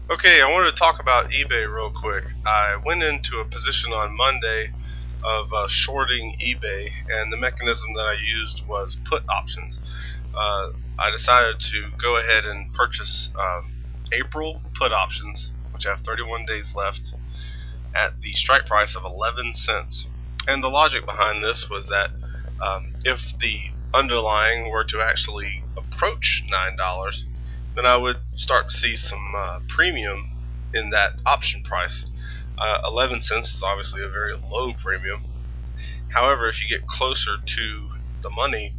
Okay, I wanted to talk about eBay real quick. I went into a position on Monday of shorting eBay, and the mechanism that I used was put options. I decided to go ahead and purchase April put options, which have 31 days left, at the strike price of 11 cents. And the logic behind this was that if the underlying were to actually approach $9, then I would start to see some premium in that option price. 11 cents is obviously a very low premium. However, if you get closer to the money,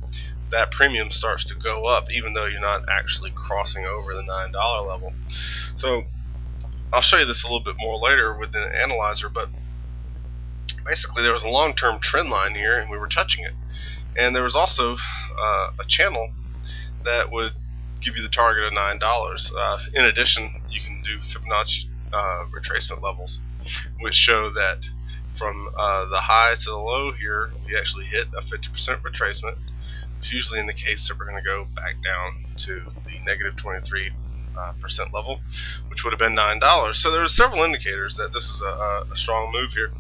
that premium starts to go up, even though you're not actually crossing over the $9 level. So I'll show you this a little bit more later with the analyzer, but basically there was a long-term trend line here, and we were touching it. And there was also a channel that would give you the target of $9. In addition, you can do Fibonacci retracement levels, which show that from the high to the low here, we actually hit a 50% retracement, which usually indicates that we're going to go back down to the negative 23% level, which would have been $9. So there are several indicators that this is a strong move here.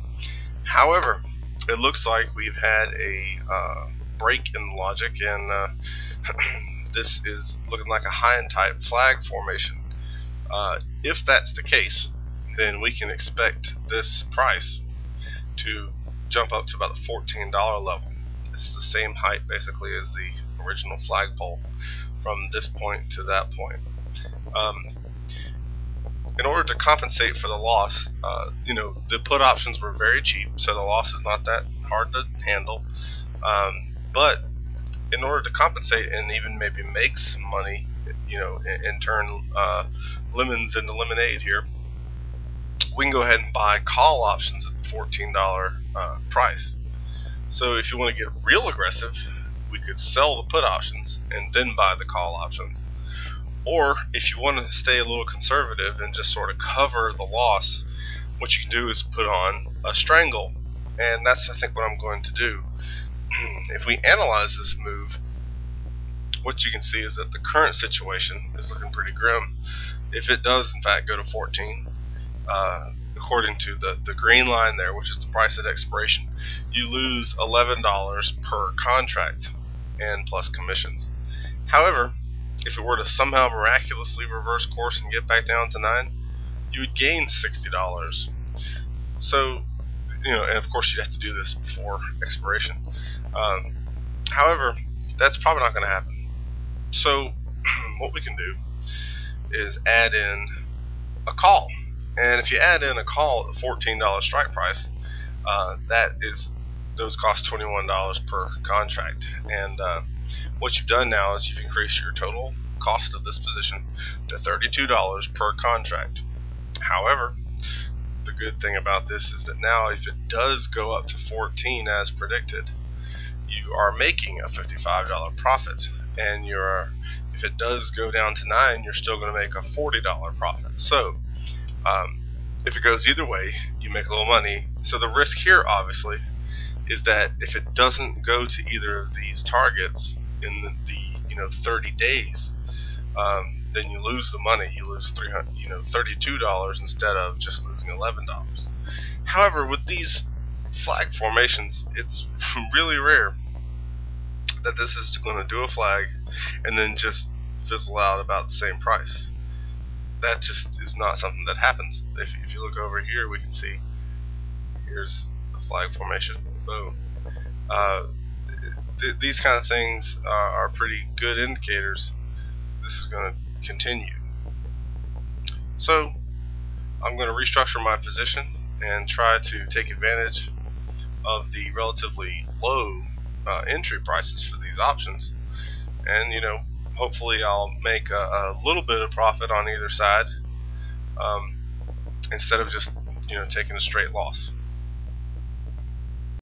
However, it looks like we've had a break in the logic, and this is looking like a high and tight flag formation. If that's the case, then we can expect this price to jump up to about the $14 level. It's the same height basically as the original flagpole from this point to that point. In order to compensate for the loss, the put options were very cheap, so the loss is not that hard to handle. But in order to compensate and even maybe make some money, and turn lemons into lemonade here, we can go ahead and buy call options at the $14 price. So if you want to get real aggressive, we could sell the put options and then buy the call option. Or if you want to stay a little conservative and just sort of cover the loss, what you can do is put on a strangle, and that's, I think, what I'm going to do. If we analyze this move, what you can see is that the current situation is looking pretty grim. If it does in fact go to 14, according to the green line there, which is the price at expiration, you lose $11 per contract and plus commissions. However, if it were to somehow miraculously reverse course and get back down to 9, you would gain $60. So, and of course you'd have to do this before expiration. However, that's probably not going to happen. So what we can do is add in a call. And if you add in a call at the $14 strike price, those cost $21 per contract. And what you've done now is you've increased your total cost of this position to $32 per contract. However, the good thing about this is that now if it does go up to 14 as predicted, you are making a $55 profit. And if it does go down to 9, you're still going to make a $40 profit. So if it goes either way, you make a little money. So the risk here, obviously, is that if it doesn't go to either of these targets in the 30 days, then you lose the money. You lose $32 instead of just losing $11. However, with these flag formations, it's really rare that this is going to do a flag and then just fizzle out about the same price. That just is not something that happens. If you look over here, we can see here's a flag formation. Boom. These kind of things are pretty good indicators this is going to continue. So I'm going to restructure my position and try to take advantage of the relatively low entry prices for these options, and hopefully I'll make a little bit of profit on either side, instead of just taking a straight loss.